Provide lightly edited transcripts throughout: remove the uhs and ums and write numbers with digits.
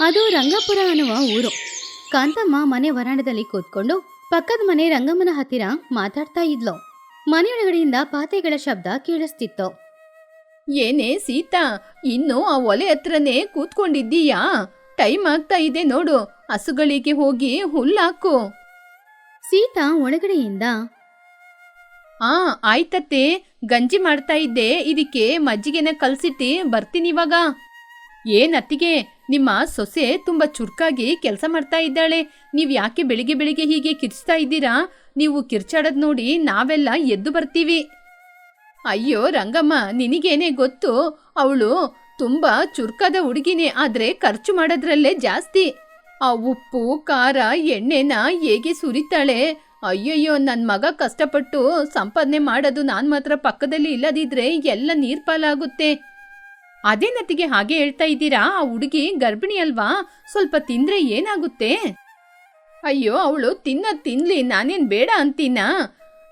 ಅದು ರಂಗಪುರ ಅನ್ನುವ ಊರು. ಕಾಂತಮ್ಮ ಮನೆ ವರಾಂಡದಲ್ಲಿ ಕೂತ್ಕೊಂಡು ಪಕ್ಕದ ಮನೆ ರಂಗಮ್ಮನ ಹತ್ತಿರ ಮಾತಾಡ್ತಾ ಇದ್ಲು. ಮನೆಯೊಳಗಡೆಯಿಂದ ಪಾತೆಗಳ ಶಬ್ದ ಕೇಳಿಸ್ತಿತ್ತು. ಏನೇ ಸೀತಾ, ಇನ್ನು ಆ ಒಲೆ ಹತ್ರನೇ ಕೂತ್ಕೊಂಡಿದ್ದೀಯಾ? ಟೈಮ್ ಆಗ್ತಾ ಇದೆ ನೋಡು, ಹಸುಗಳಿಗೆ ಹೋಗಿ ಹುಲ್ಲಾಕು. ಸೀತಾ ಒಳಗಡೆಯಿಂದ, ಆಯ್ತತ್ತೆ, ಗಂಜಿ ಮಾಡ್ತಾ ಇದ್ದೆ, ಇದಕ್ಕೆ ಮಜ್ಜಿಗೆನ ಕಲ್ಸಿಟ್ಟಿ ಬರ್ತೀನಿ ಇವಾಗ. ಏನತ್ತಿಗೆ, ನಿಮ್ಮ ಸೊಸೆ ತುಂಬಾ ಚುರುಕಾಗಿ ಕೆಲಸ ಮಾಡ್ತಾ ಇದ್ದಾಳೆ. ನೀವ್ ಯಾಕೆ ಬೆಳಿಗ್ಗೆ ಬೆಳಿಗ್ಗೆ ಹೀಗೆ ಕಿರ್ಚ್ತಾ ಇದ್ದೀರಾ? ನೀವು ಕಿರ್ಚಾಡೋದ್ ನೋಡಿ ನಾವೆಲ್ಲ ಎದ್ದು ಬರ್ತೀವಿ. ಅಯ್ಯೋ ರಂಗಮ್ಮ, ನಿನಗೇನೆ ಗೊತ್ತು, ಅವಳು ತುಂಬಾ ಚುರುಕಾದ ಹುಡುಗಿನೇ, ಆದ್ರೆ ಖರ್ಚು ಮಾಡೋದ್ರಲ್ಲೇ ಜಾಸ್ತಿ. ಆ ಉಪ್ಪು ಖಾರ ಎಣ್ಣೆನ ಹೇಗೆ ಸುರಿತಾಳೆ. ಅಯ್ಯಯ್ಯೋ, ನನ್ನ ಮಗ ಕಷ್ಟಪಟ್ಟು ಸಂಪಾದನೆ ಮಾಡೋದು ನಾನು ಮಾತ್ರ ಪಕ್ಕದಲ್ಲಿ ಇಲ್ಲದಿದ್ರೆ ಎಲ್ಲ ನೀರ್ಪಾಲಾಗುತ್ತೆ. ಅದೇನತ್ತಿಗೆ ಹಾಗೆ ಹೇಳ್ತಾ ಇದ್ದೀರಾ? ಆ ಹುಡುಗಿ ಗರ್ಭಿಣಿ ಅಲ್ವಾ? ಸ್ವಲ್ಪ ತಿಂದ್ರೆ ಏನಾಗುತ್ತೆ? ಅಯ್ಯೋ, ಅವಳು ತಿನ್ಲಿ, ನಾನೇನ್ ಬೇಡ ಅಂತೀನಾ?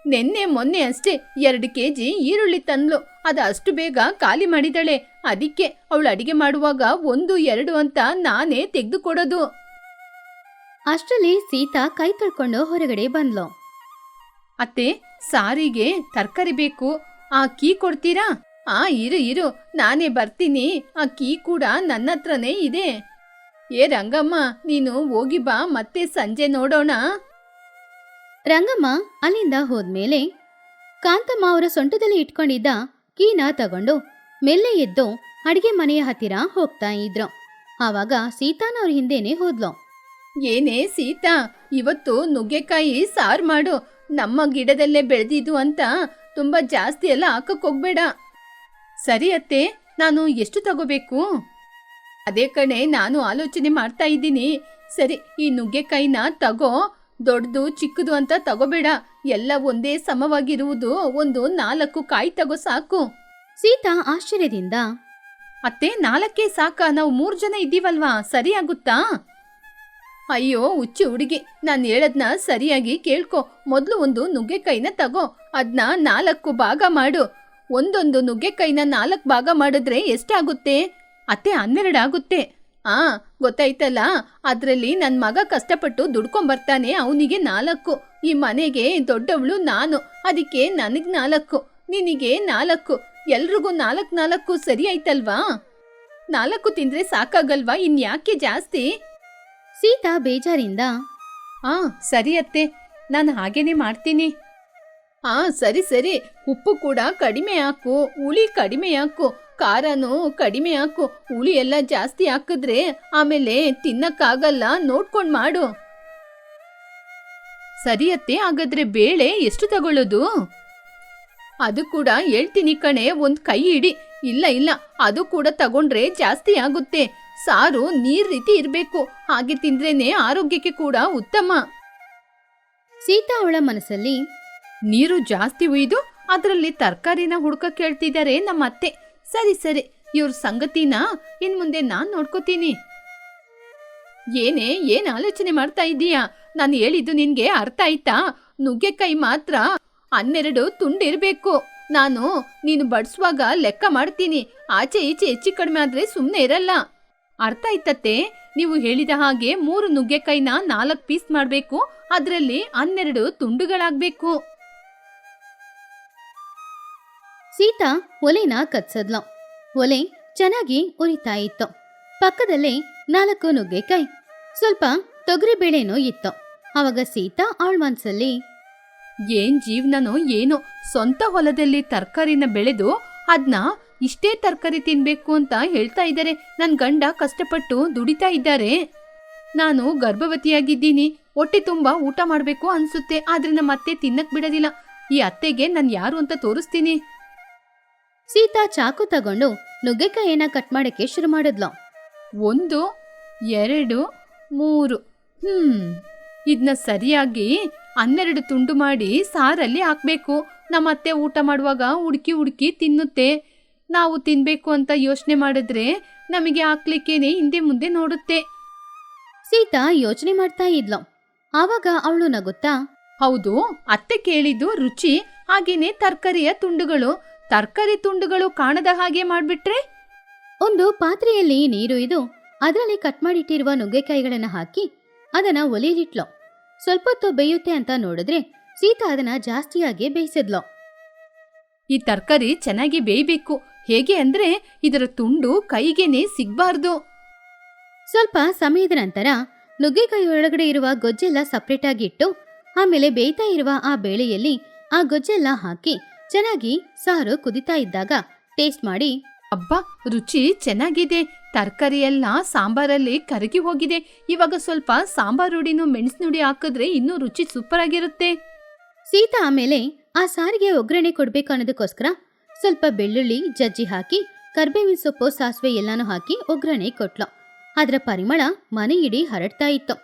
ನೆನ್ನೆ ಮೊನ್ನೆ ಅಷ್ಟೇ 2 kg ಈರುಳ್ಳಿ ತಂದ್ಲು, ಅದು ಅಷ್ಟು ಬೇಗ ಖಾಲಿ ಮಾಡಿದಳೆ. ಅದಕ್ಕೆ ಅವಳು ಅಡಿಗೆ ಮಾಡುವಾಗ 1, 2 ಅಂತ ನಾನೇ ತೆಗೆದುಕೊಡೋದು. ಅಷ್ಟರಲ್ಲಿ ಸೀತಾ ಕೈ ತೊಳ್ಕೊಂಡು ಹೊರಗಡೆ ಬಂದ್ಲು. ಅತ್ತೆ, ಸಾರಿಗೆ ತರಕಾರಿ ಬೇಕು, ಆ ಕೀ ಕೊಡ್ತೀರಾ? ಇರು, ನಾನೇ ಬರ್ತೀನಿ. ಆ ಕೀ ಕೂಡ ನನ್ನ ಹತ್ರನೇ ಇದೆ. ಏ ರಂಗಮ್ಮ, ನೀನು ಹೋಗಿ ಬಾ, ಮತ್ತೆ ಸಂಜೆ ನೋಡೋಣ. ರಂಗಮ್ಮ ಅಲ್ಲಿಂದ ಹೋದ್ಮೇಲೆ ಕಾಂತಮ್ಮ ಅವರ ಸೊಂಟದಲ್ಲಿ ಇಟ್ಕೊಂಡಿದ್ದ ಕೀನ ತಗೊಂಡು ಮೆಲ್ಲೆ ಎದ್ದು ಅಡಿಗೆ ಮನೆಯ ಹತ್ತಿರ ಹೋಗ್ತಾ ಇದ್ರು. ಆವಾಗ ಸೀತಾನವ್ರ ಹಿಂದೆನೆ ಹೋದ್ಲು. ಏನೇ ಸೀತಾ, ಇವತ್ತು ನುಗ್ಗೆಕಾಯಿ ಸಾರು ಮಾಡು. ನಮ್ಮ ಗಿಡದಲ್ಲೇ ಬೆಳೆದಿದ್ದು ಅಂತ ತುಂಬಾ ಜಾಸ್ತಿ ಎಲ್ಲ ಹಾಕಕ್ ಹೋಗ್ಬೇಡ. ಸರಿ ಅತ್ತೆ, ನಾನು ಎಷ್ಟು ತಗೋಬೇಕು? ಅದೇ ಕಣೆ ನಾನು ಆಲೋಚನೆ ಮಾಡ್ತಾ ಇದ್ದೀನಿ. ಸರಿ, ಈ ನುಗ್ಗೆಕಾಯಿನ ತಗೋ, ದೊಡ್ಡದು ಚಿಕ್ಕದು ಅಂತ ತಗೋಬೇಡ, ಎಲ್ಲ ಒಂದೇ ಸಮವಾಗಿರುವುದು ಒಂದು 4 ಕಾಯಿ ತಗೋ ಸಾಕು. ಸೀತಾ ಆಶ್ಚರ್ಯದಿಂದ, ಅತ್ತೆ 4 ಸಾಕಾ? ನಾವು 3 ಜನ ಇದ್ದೀವಲ್ವಾ, ಸರಿ ಆಗುತ್ತಾ? ಅಯ್ಯೋ ಹುಚ್ಚು ಹುಡುಗಿ, ನಾನು ಹೇಳದ್ನ ಸರಿಯಾಗಿ ಕೇಳ್ಕೊ. ಮೊದಲು ಒಂದು ನುಗ್ಗೆಕಾಯಿನ ತಗೋ, ಅದನ್ನ 4 ಭಾಗ ಮಾಡು. ಒಂದೊಂದು ನುಗ್ಗೆಕಾಯಿನ 4 ಭಾಗ ಮಾಡಿದ್ರೆ ಎಷ್ಟಾಗುತ್ತೆ? ಅತ್ತೆ 12 ಆಗುತ್ತೆ. ಗೊತ್ತಾಯ್ತಲ್ಲ, ಅದ್ರಲ್ಲಿ ನನ್ನ ಮಗ ಕಷ್ಟಪಟ್ಟು ದುಡ್ಕೊಂಬರ್ತಾನೆ, ಅವನಿಗೆ 4. ಈ ಮನೆಗೆ ದೊಡ್ಡವಳು ನಾನು, ಅದಕ್ಕೆ ನನಗ್ 4, ನಿನಗೆ 4, ಎಲ್ರಿಗೂ 4 ಸರಿ ಆಯ್ತಲ್ವಾ? 4 ತಿಂದ್ರೆ ಸಾಕಾಗಲ್ವಾ? ಇನ್ಯಾಕೆ ಜಾಸ್ತಿ? ಸೀತಾ ಬೇಜಾರಿಂದ, ಸರಿ ಅತ್ತೆ, ನಾನು ಹಾಗೇನೆ ಮಾಡ್ತೀನಿ. ಸರಿ, ಉಪ್ಪು ಕೂಡ ಕಡಿಮೆ ಹಾಕು, ಹುಳಿ ಕಡಿಮೆ ಹಾಕು, ಖಾರನೂ ಕಡಿಮೆ ಹಾಕು. ಹುಳಿ ಎಲ್ಲ ಜಾಸ್ತಿ ಹಾಕಿದ್ರೆ ಆಮೇಲೆ ತಿನ್ನಕ್ಕಾಗಲ್ಲ, ನೋಡ್ಕೊಂಡ್ ಮಾಡು. ಸರಿ ಅತ್ತೆ, ಹಾಗಾದ್ರೆ ಬೇಳೆ ಎಷ್ಟು ತಗೊಳ್ಳೋದು? ಅದು ಕೂಡ ಹೇಳ್ತೀನಿ ಕಣೆ, 1 ಕೈ ಹಿಡಿ. ಇಲ್ಲ, ಅದು ಕೂಡ ತಗೊಂಡ್ರೆ ಜಾಸ್ತಿ ಆಗುತ್ತೆ. ಸಾರು ನೀರ್ ರೀತಿ ಇರ್ಬೇಕು, ಹಾಗೆ ತಿಂದ್ರೇನೆ ಆರೋಗ್ಯಕ್ಕೆ ಕೂಡ ಉತ್ತಮ. ಸೀತಾ ಅವಳ ಮನಸ್ಸಲ್ಲಿ, ನೀರು ಜಾಸ್ತಿ ಉಯ್ದು ಅದರಲ್ಲಿ ತರಕಾರಿನ ಹುಡ್ಕ ಕೇಳ್ತಿದ್ದಾರೆ ನಮ್ಮ ಅತ್ತೆ. ಸರಿ, ಇವ್ರ ಸಂಗತಿನ ಇನ್ ಮುಂದೆ ನಾನ್ ನೋಡ್ಕೋತೀನಿ. ಏನ್ ಆಲೋಚನೆ ಮಾಡ್ತಾ ಇದ್ದೀಯಾ? ನಾನು ಹೇಳಿದ್ದು ನಿನ್ಗೆ ಅರ್ಥ ಆಯ್ತಾ? ನುಗ್ಗೆಕಾಯಿ ಮಾತ್ರ 12 ತುಂಡಿರ್ಬೇಕು. ನೀನು ಬಡಿಸುವಾಗ ಲೆಕ್ಕ ಮಾಡ್ತೀನಿ, ಆಚೆ ಈಚೆ ಹೆಚ್ಚು ಕಡಿಮೆ ಆದ್ರೆ ಸುಮ್ನೆ ಇರಲ್ಲ. ಅರ್ಥ ಆಯ್ತತ್ತೆ? ನೀವು ಹೇಳಿದ ಹಾಗೆ 3 ನುಗ್ಗೆಕಾಯಿನ 4 ಪೀಸ್ ಮಾಡ್ಬೇಕು, ಅದ್ರಲ್ಲಿ 12 ತುಂಡುಗಳಾಗ್ಬೇಕು. ಸೀತಾ ಒಲೆನ ಕತ್ಸದ್ಲು. ಒಲೆ ಚೆನ್ನಾಗಿ ಉರಿತಾ ಇತ್ತು. ಪಕ್ಕದಲ್ಲೇ 4 ನುಗ್ಗೆಕಾಯಿ, ಸ್ವಲ್ಪ ತೊಗರಿ ಬೇಳೆನೂ ಇತ್ತು. ಅವಾಗ ಸೀತಾ ಅವಳ ಮನ್ಸಲ್ಲಿ, ಏನ್ ಜೀವನನೋ ಏನೋ, ಸ್ವಂತ ಹೊಲದಲ್ಲಿ ತರಕಾರಿನ ಬೆಳೆದು ಅದ್ನ ಇಷ್ಟೇ ತರಕಾರಿ ತಿನ್ಬೇಕು ಅಂತ ಹೇಳ್ತಾ ಇದ್ದಾರೆ. ನನ್ ಗಂಡ ಕಷ್ಟಪಟ್ಟು ದುಡಿತಾ ಇದ್ದಾರೆ. ನಾನು ಗರ್ಭವತಿಯಾಗಿದ್ದೀನಿ, ಹೊಟ್ಟೆ ತುಂಬಾ ಊಟ ಮಾಡ್ಬೇಕು ಅನ್ಸುತ್ತೆ, ಆದ್ರೆ ನಮ್ಮ ಅತ್ತೆ ತಿನ್ನಕ್ ಬಿಡೋದಿಲ್ಲ. ಈ ಅತ್ತೆಗೆ ನಾನ್ ಯಾರು ಅಂತ ತೋರಿಸ್ತೀನಿ. ಸೀತಾ ಚಾಕು ತಗೊಂಡು ನುಗ್ಗೆಕಾಯಿನ ಕಟ್ ಮಾಡಕ್ಕೆ ಶುರು ಮಾಡಿದ್ಲು. 1, 2, 3. ಇದನ್ನ ಸರಿಯಾಗಿ 12 ತುಂಡು ಮಾಡಿ ಸಾರಲ್ಲಿ ಹಾಕ್ಬೇಕು. ನಮ್ಮ ಅತ್ತೆ ಊಟ ಮಾಡುವಾಗ ಹುಡುಕಿ ತಿನ್ನುತ್ತೆ. ನಾವು ತಿನ್ಬೇಕು ಅಂತ ಯೋಚನೆ ಮಾಡಿದ್ರೆ ನಮಗೆ ಹಾಕ್ಲಿಕ್ಕೇನೆ ಹಿಂದೆ ಮುಂದೆ ನೋಡುತ್ತೆ. ಸೀತಾ ಯೋಚನೆ ಮಾಡ್ತಾ ಇದ್ಲು. ಆವಾಗ ಅವಳು ನಗುತ್ತಾ, ಹೌದು, ಅತ್ತೆ ಕೇಳಿದ್ದು ರುಚಿ, ಹಾಗೇನೆ ತರಕಾರಿ ತುಂಡುಗಳು ಕಾಣದ ಹಾಗೆ ಮಾಡ್ಬಿಟ್ರೆ? ಒಂದು ಪಾತ್ರೆಯಲ್ಲಿ ನೀರು ಇದ್ದು ಅದರಲ್ಲಿ ಕಟ್ ಮಾಡಿಟ್ಟಿರುವ ನುಗ್ಗೆಕಾಯಿಗಳನ್ನ ಹಾಕಿ ಅದನ್ನ ಒಲೆಯಲ್ಲಿಟ್ಲು. ಸ್ವಲ್ಪ ಹೊತ್ತು ಬೇಯುತ್ತೆ ಅಂತ ನೋಡಿದ್ರೆ ಸೀತಾ ಅದನ್ನ ಜಾಸ್ತಿಯಾಗಿ ಬೇಯಿಸಿದ್ಲು. ಈ ತರಕಾರಿ ಚೆನ್ನಾಗಿ ಬೇಯಬೇಕು. ಹೇಗೆ ಅಂದ್ರೆ ಇದರ ತುಂಡು ಕೈಗೇನೆ ಸಿಗ್ಬಾರ್ದು. ಸ್ವಲ್ಪ ಸಮಯದ ನಂತರ ನುಗ್ಗೆಕಾಯಿ ಒಳಗಡೆ ಇರುವ ಗೊಜ್ಜೆಲ್ಲ ಸಪ್ರೇಟ್ ಆಗಿ ಇಟ್ಟು ಆಮೇಲೆ ಬೇಯ್ತಾ ಇರುವ ಆ ಬೇಳೆಯಲ್ಲಿ ಆ ಗೊಜ್ಜೆಲ್ಲ ಹಾಕಿ ಚೆನ್ನಾಗಿ ಸಾರು ಕುದಿತಾ ಇದ್ದಾಗ ಟೇಸ್ಟ್ ಮಾಡಿ, ಅಬ್ಬಾ, ರುಚಿ ಚೆನ್ನಾಗಿದೆ. ತರಕಾರಿ ಎಲ್ಲ ಸಾಂಬಾರಲ್ಲಿ ಕರಗಿ ಹೋಗಿದೆ. ಇವಾಗ ಸ್ವಲ್ಪ ಸಾಂಬಾರ್ ಹುಡಿನೂ ಮೆಣಸಿನ ಹುಡಿ ಹಾಕಿದ್ರೆ ಇನ್ನೂ ರುಚಿ ಸೂಪರ್ ಆಗಿರುತ್ತೆ. ಸೀತಾ ಆಮೇಲೆ ಆ ಸಾರಿಗೆ ಒಗ್ಗರಣೆ ಕೊಡ್ಬೇಕು ಅನ್ನೋದಕ್ಕೋಸ್ಕರ ಸ್ವಲ್ಪ ಬೆಳ್ಳುಳ್ಳಿ ಜಜ್ಜಿ ಹಾಕಿ ಕರ್ಬೇವಿನ ಸೊಪ್ಪು ಸಾಸಿವೆ ಎಲ್ಲಾನು ಹಾಕಿ ಒಗ್ಗರಣೆ ಕೊಟ್ಲು. ಅದರ ಪರಿಮಳ ಮನೆ ಇಡೀ ಹರಡ್ತಾ ಇತ್ತು.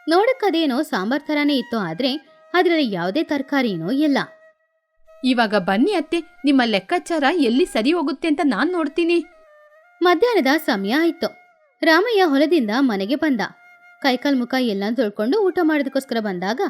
ನೋಡಕ್ಕದೇನೋ ಸಾಂಬಾರ್ ತರಾನೇ ಇತ್ತು, ಆದ್ರೆ ಅದರಲ್ಲಿ ಯಾವುದೇ ತರಕಾರಿನೂ ಇಲ್ಲ. ಇವಾಗ ಬನ್ನಿ ಅತ್ತೆ, ನಿಮ್ಮ ಲೆಕ್ಕಾಚಾರ ಎಲ್ಲಿ ಸರಿ ಹೋಗುತ್ತೆ ಅಂತ ನಾನ್ ನೋಡ್ತೀನಿ. ಮಧ್ಯಾಹ್ನದ ಸಮಯ ಆಯ್ತು. ರಾಮಯ್ಯ ಹೊಲದಿಂದ ಮನೆಗೆ ಬಂದ. ಕೈಕಾಲ್ ಮುಖ ಎಲ್ಲ ತೊಳ್ಕೊಂಡು ಊಟ ಮಾಡೋದಕ್ಕೋಸ್ಕರ ಬಂದಾಗ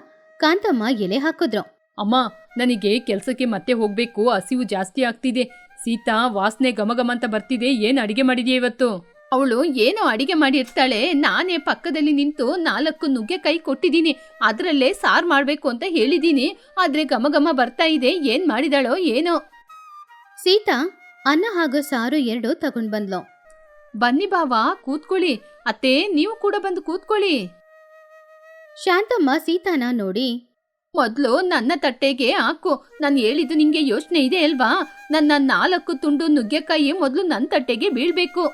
ಕಾಂತಮ್ಮ ಎಲೆ ಹಾಕಿದ್ರು. ಅಮ್ಮ, ನನಗೆ ಕೆಲ್ಸಕ್ಕೆ ಮತ್ತೆ ಹೋಗ್ಬೇಕು. ಹಸಿವು ಜಾಸ್ತಿ ಆಗ್ತಿದೆ. ಸೀತಾ ವಾಸನೆ ಘಮಘಮ ಅಂತ ಬರ್ತಿದೆ. ಏನ್ ಅಡಿಗೆ ಮಾಡಿದ್ಯಾ ಇವತ್ತು? ಅವಳು ಏನೋ ಅಡಿಗೆ ಮಾಡಿರ್ತಾಳೆ. ನಾನೇ ಪಕ್ಕದಲ್ಲಿ ನಿಂತು 4 ನುಗ್ಗೆಕಾಯಿ ಕೊಟ್ಟಿದ್ದೀನಿ. ಅದರಲ್ಲೇ ಸಾರು ಮಾಡ್ಬೇಕು ಅಂತ ಹೇಳಿದೀನಿ. ಆದ್ರೆ ಘಮಘಮ ಬರ್ತಾ ಇದೆ. ಏನ್ ಮಾಡಿದಾಳೋ ಏನೋ. ಸೀತಾ ಅನ್ನ ಹಾಗೂ ಸಾರು 2 ತಗೊಂಡ್ ಬಂದ್ಲು. ಬನ್ನಿ ಬಾವಾ, ಕೂತ್ಕೊಳ್ಳಿ. ಅತ್ತೆ, ನೀವು ಕೂಡ ಬಂದು ಕೂತ್ಕೊಳ್ಳಿ. ಶಾಂತಮ್ಮ ಸೀತಾನ ನೋಡಿ, ಮೊದ್ಲು ನನ್ನ ತಟ್ಟೆಗೆ ಹಾಕು. ನಾನು ಹೇಳಿದ್ದು ನಿಂಗೆ ಯೋಚನೆ ಇದೆ ಅಲ್ವಾ? ನನ್ನ 4 ತುಂಡು ನುಗ್ಗೆಕಾಯಿ ಮೊದ್ಲು ನನ್ನ ತಟ್ಟೆಗೆ ಬೀಳ್ಬೇಕು.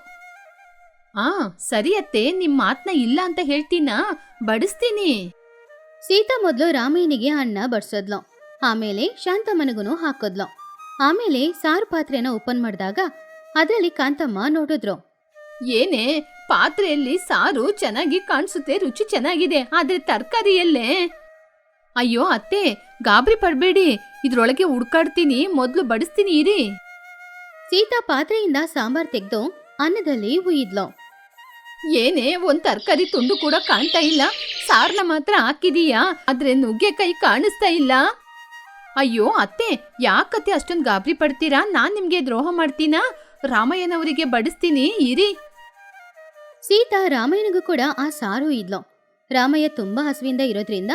ಸರಿ ಅತ್ತೆ, ನಿಮ್ ಮಾತ್ನ ಇಲ್ಲ ಅಂತ ಹೇಳ್ತೀನಾ? ಬಡಿಸ್ತೀನಿ. ಸೀತಾ ಮೊದ್ಲು ರಾಮಯ್ಯನಿಗೆ ಅನ್ನ ಬಡ್ಸದ್ಲು. ಆಮೇಲೆ ಶಾಂತಮ್ಮನಿಗೂ ಹಾಕದ್ಲು. ಆಮೇಲೆ ಸಾರು ಪಾತ್ರೆನ ಓಪನ್ ಮಾಡಿದಾಗ ಅದರಲ್ಲಿ ಕಾಂತಮ್ಮ ನೋಡಿದ್ರು. ಏನೇ, ಪಾತ್ರೆಯಲ್ಲಿ ಸಾರು ಚೆನ್ನಾಗಿ ಕಾಣಿಸುತ್ತೆ, ರುಚಿ ಚೆನ್ನಾಗಿದೆ. ಆದ್ರೆ ತರಕಾರಿಯಲ್ಲೇ? ಅಯ್ಯೋ ಅತ್ತೆ, ಗಾಬರಿ ಪಡ್ಬೇಡಿ. ಇದ್ರೊಳಗೆ ಹುಡ್ಕಾಡ್ತೀನಿ, ಮೊದ್ಲು ಬಡಿಸ್ತೀನಿ ಇರಿ. ಸೀತಾ ಪಾತ್ರೆಯಿಂದ ಸಾಂಬಾರ್ ತೆಗೆದು ಅನ್ನದಲ್ಲಿ ಹುಯ್ದ್ಲು. ಏನೇ, ಒಂದ್ ತರಕಾರಿ ತುಂಡು ಕೂಡ ಕಾಣ್ತಾ ಇಲ್ಲ. ಸಾರ್ನ ಮಾತ್ರ ಹಾಕಿದೀಯಾ, ಆದ್ರೆ ನುಗ್ಗೆಕಾಯಿ ಕಾಣಿಸ್ತಾ ಇಲ್ಲ. ಅಯ್ಯೋ ಅತ್ತೆ, ಯಾಕತ್ತೆ ಅಷ್ಟೊಂದು ಗಾಬರಿ ಪಡ್ತೀರಾ? ನಾನ್ ನಿಮ್ಗೆ ದ್ರೋಹ ಮಾಡ್ತೀನಾ? ರಾಮಯ್ಯನವರಿಗೆ ಬಡಿಸ್ತೀನಿ ಇರಿ. ಸೀತಾ ರಾಮಯ್ಯನಿಗೂ ಕೂಡ ಆ ಸಾರು ಇದ್ಲು. ರಾಮಯ್ಯ ತುಂಬಾ ಹಸುವಿಂದ ಇರೋದ್ರಿಂದ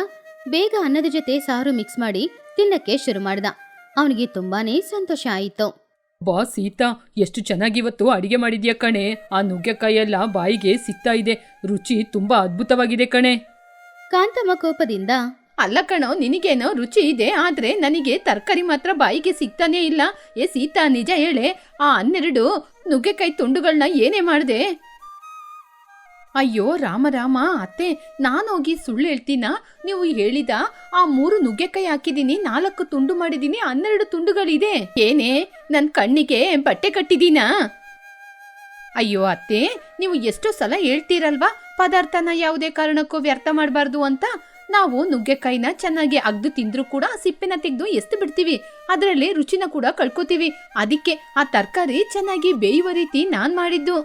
ಬೇಗ ಅನ್ನದ ಜೊತೆ ಸಾರು ಮಿಕ್ಸ್ ಮಾಡಿ ತಿನ್ನಕ್ಕೆ ಶುರು ಮಾಡ್ದ. ಅವನಿಗೆ ತುಂಬಾನೇ ಸಂತೋಷ ಆಯಿತು. ಬಾ ಸೀತಾ, ಎಷ್ಟು ಚೆನ್ನಾಗಿವತ್ತು ಅಡಿಗೆ ಮಾಡಿದ್ಯಾ ಕಣೆ. ಆ ನುಗ್ಗೆಕಾಯಿ ಎಲ್ಲ ಬಾಯಿಗೆ ಸಿಗ್ತಾ ಇದೆ. ರುಚಿ ತುಂಬಾ ಅದ್ಭುತವಾಗಿದೆ ಕಣೆ. ಕಾಂತಮ್ಮ ಕೋಪದಿಂದ, ಅಲ್ಲ ಕಣೋ, ನಿನಗೇನೋ ರುಚಿ ಇದೆ, ಆದ್ರೆ ನನಗೆ ತರಕಾರಿ ಮಾತ್ರ ಬಾಯಿಗೆ ಸಿಗ್ತಾನೇ ಇಲ್ಲ. ಏ ಸೀತಾ, ನಿಜ ಹೇಳೆ, ಆ 12 ನುಗ್ಗೆಕಾಯಿ ತುಂಡುಗಳನ್ನ ಏನೇ ಮಾಡಿದೆ? ಅಯ್ಯೋ ರಾಮ ರಾಮ, ಅತ್ತೆ, ನಾನೋಗಿ ಸುಳ್ಳು ಹೇಳ್ತೀನಾ? ನೀವು ಹೇಳಿದ ಆ 3 ನುಗ್ಗೆಕಾಯಿ ಹಾಕಿದೀನಿ, 4 ತುಂಡು ಮಾಡಿದೀನಿ, 12 ತುಂಡುಗಳಿದೆ. ಏನೇ, ನನ್ ಕಣ್ಣಿಗೆ ಬಟ್ಟೆ ಕಟ್ಟಿದೀನಾ? ಅಯ್ಯೋ ಅತ್ತೆ, ನೀವು ಎಷ್ಟೋ ಸಲ ಹೇಳ್ತೀರಲ್ವಾ, ಪದಾರ್ಥನ ಯಾವುದೇ ಕಾರಣಕ್ಕೂ ವ್ಯರ್ಥ ಮಾಡಬಾರ್ದು ಅಂತ. ನಾವು ನುಗ್ಗೆಕಾಯಿನ ಚೆನ್ನಾಗಿ ಅಗ್ದು ತಿಂದ್ರೂ ಕೂಡ ಸಿಪ್ಪೆನ ತೆಗೆದು ಎಸ್ದು ಬಿಡ್ತೀವಿ. ಅದರಲ್ಲಿ ರುಚಿನ ಕೂಡ ಕಳ್ಕೊತೀವಿ. ಅದಕ್ಕೆ ಆ ತರಕಾರಿ ಚೆನ್ನಾಗಿ ಬೇಯುವ ರೀತಿ ನಾನ್ ಮಾಡಿದ್ದು.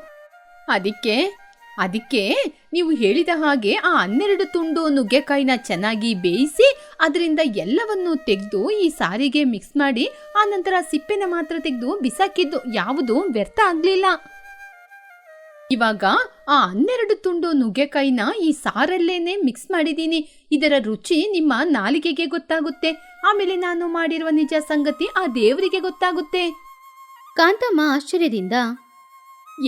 ಅದಕ್ಕೆ ನೀವು ಹೇಳಿದ ಹಾಗೆ ಆ 12 ತುಂಡು ನುಗ್ಗೆಕಾಯಿನ ಚೆನ್ನಾಗಿ ಬೇಯಿಸಿ ಅದರಿಂದ ಎಲ್ಲವನ್ನೂ ತೆಗೆದು ಈ ಸಾರಿಗೆ ಮಿಕ್ಸ್ ಮಾಡಿ ಆ ನಂತರ ಸಿಪ್ಪೆನ ಮಾತ್ರ ತೆಗೆದು ಬಿಸಾಕಿದ್ದು. ಯಾವುದು ವ್ಯರ್ಥ ಆಗ್ಲಿಲ್ಲ. ಇವಾಗ ಆ 12 ತುಂಡು ನುಗ್ಗೆಕಾಯಿನ ಈ ಸಾರಲ್ಲೇನೆ ಮಿಕ್ಸ್ ಮಾಡಿದೀನಿ. ಇದರ ರುಚಿ ನಿಮ್ಮ ನಾಲಿಗೆಗೆ ಗೊತ್ತಾಗುತ್ತೆ. ಆಮೇಲೆ ನಾನು ಮಾಡಿರುವ ನಿಜ ಸಂಗತಿ ಆ ದೇವರಿಗೆ ಗೊತ್ತಾಗುತ್ತೆ. ಕಾಂತಮ್ಮ ಆಶ್ಚರ್ಯದಿಂದ,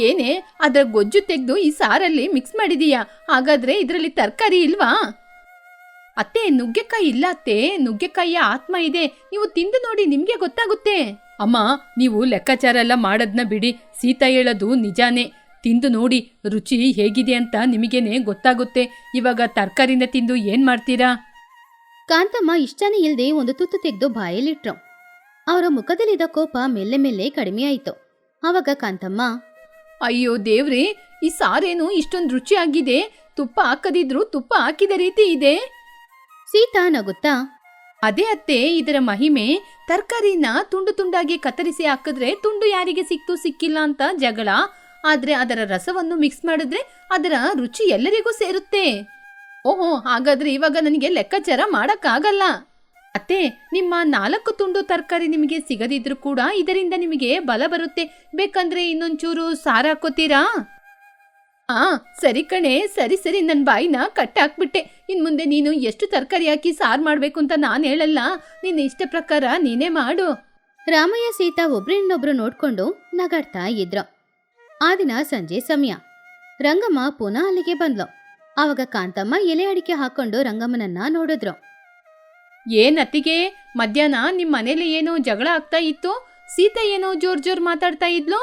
ಏನೇ, ಅದರ ಗೊಜ್ಜು ತೆಗೆದು ಈ ಸಾರಲ್ಲಿ ಮಿಕ್ಸ್ ಮಾಡಿದೀಯಾ? ಹಾಗಾದ್ರೆ ಇದರಲ್ಲಿ ತರಕಾರಿ ಇಲ್ವಾ? ಅತ್ತೆ, ನುಗ್ಗೆಕಾಯಿ ಇಲ್ಲ ಅತ್ತೆ, ನುಗ್ಗೆಕಾಯಿಯ ಆತ್ಮ ಇದೆ. ನೀವು ತಿಂದು ನೋಡಿ, ನಿಮ್ಗೆ ಗೊತ್ತಾಗುತ್ತೆ. ಅಮ್ಮ, ನೀವು ಲೆಕ್ಕಾಚಾರ ಎಲ್ಲ ಮಾಡೋದನ್ನ ಬಿಡಿ. ಸೀತಾ ಹೇಳೋದು ನಿಜಾನೇ. ತಿಂದು ನೋಡಿ, ರುಚಿ ಹೇಗಿದೆ ಅಂತ ನಿಮಗೇನೆ ಗೊತ್ತಾಗುತ್ತೆ. ಇವಾಗ ತರಕಾರಿನ ತಿಂದು ಏನ್ ಮಾಡ್ತೀರಾ? ಕಾಂತಮ್ಮ ಇಷ್ಟನೇ ಇಲ್ಲದೆ ಒಂದು ತುತ್ತು ತೆಗೆದು ಬಾಯಲ್ಲಿಟ್ರು. ಅವರ ಮುಖದಲ್ಲಿದ್ದ ಕೋಪ ಮೆಲ್ಲೆ ಮೆಲ್ಲೆ ಕಡಿಮೆಯಾಯಿತು. ಆವಾಗ ಕಾಂತಮ್ಮ, ಅಯ್ಯೋ ದೇವ್ರೆ, ಈ ಸಾರೇನು ಇಷ್ಟೊಂದು ರುಚಿಯಾಗಿದೆ. ತುಪ್ಪ ಹಾಕದಿದ್ರು ತುಪ್ಪ ಹಾಕಿದ ರೀತಿ ಇದೆ. ಸೀತಾ ನಗುತ್ತಾ, ಅದೇ ಅತ್ತೆ, ಇದರ ಮಹಿಮೆ. ತರಕಾರಿನ ತುಂಡು ತುಂಡಾಗಿ ಕತ್ತರಿಸಿ ಹಾಕಿದ್ರೆ ತುಂಡು ಯಾರಿಗೆ ಸಿಕ್ತು ಸಿಕ್ಕಿಲ್ಲ ಅಂತ ಜಗಳ. ಆದ್ರೆ ಅದರ ರಸವನ್ನು ಮಿಕ್ಸ್ ಮಾಡಿದ್ರೆ ಅದರ ರುಚಿ ಎಲ್ಲರಿಗೂ ಸೇರುತ್ತೆ. ಓಹೋ, ಹಾಗಾದ್ರೆ ಇವಾಗ ನನಗೆ ಲೆಕ್ಕಾಚಾರ ಮಾಡಕ್ಕಾಗಲ್ಲ. ಅತ್ತೆ, ನಿಮ್ಮ 4 ತುಂಡು ತರಕಾರಿ ನಿಮಗೆ ಸಿಗದಿದ್ರು ಕೂಡ ಇದರಿಂದ ನಿಮಗೆ ಬಲ ಬರುತ್ತೆ. ಬೇಕಂದ್ರೆ ಇನ್ನೊಂಚೂರು ಸಾರು ಹಾಕೋತೀರಾ? ಆ ಸರಿ ಕಣೆ, ಸರಿ ಸರಿ, ನನ್ನ ಬಾಯಿನ ಕಟ್ಟಾಕ್ಬಿಟ್ಟೆ. ಇನ್ ಮುಂದೆ ನೀನು ಎಷ್ಟು ತರಕಾರಿ ಹಾಕಿ ಸಾರು ಮಾಡ್ಬೇಕು ಅಂತ ನಾನು ಹೇಳಲ್ಲ, ನಿನ್ನ ಇಷ್ಟ ಪ್ರಕಾರ ನೀನೇ ಮಾಡು. ರಾಮಯ್ಯ ಸೀತಾ ಒಬ್ರಿನ್ನೊಬ್ರು ನೋಡ್ಕೊಂಡು ನಗಾಡ್ತಾ ಇದ್ರು. ಆ ದಿನ ಸಂಜೆ ಸಮಯ. ರಂಗಮ್ಮ ಪುನಃ ಅಲ್ಲಿಗೆ ಬಂದ್ಲು. ಆವಾಗ ಕಾಂತಮ್ಮ ಎಲೆ ಅಡಿಕೆ ಹಾಕೊಂಡು ರಂಗಮ್ಮನನ್ನ ನೋಡಿದ್ರು. ಏನ್ ಅತ್ತಿಗೆ, ಮಧ್ಯಾಹ್ನ ನಿಮ್ ಮನೇಲಿ ಏನೋ ಜಗಳ ಆಗ್ತಾ ಇತ್ತು, ಸೀತಾ ಏನೋ ಜೋರ್ ಮಾತಾಡ್ತಾ ಇದ್ಲು.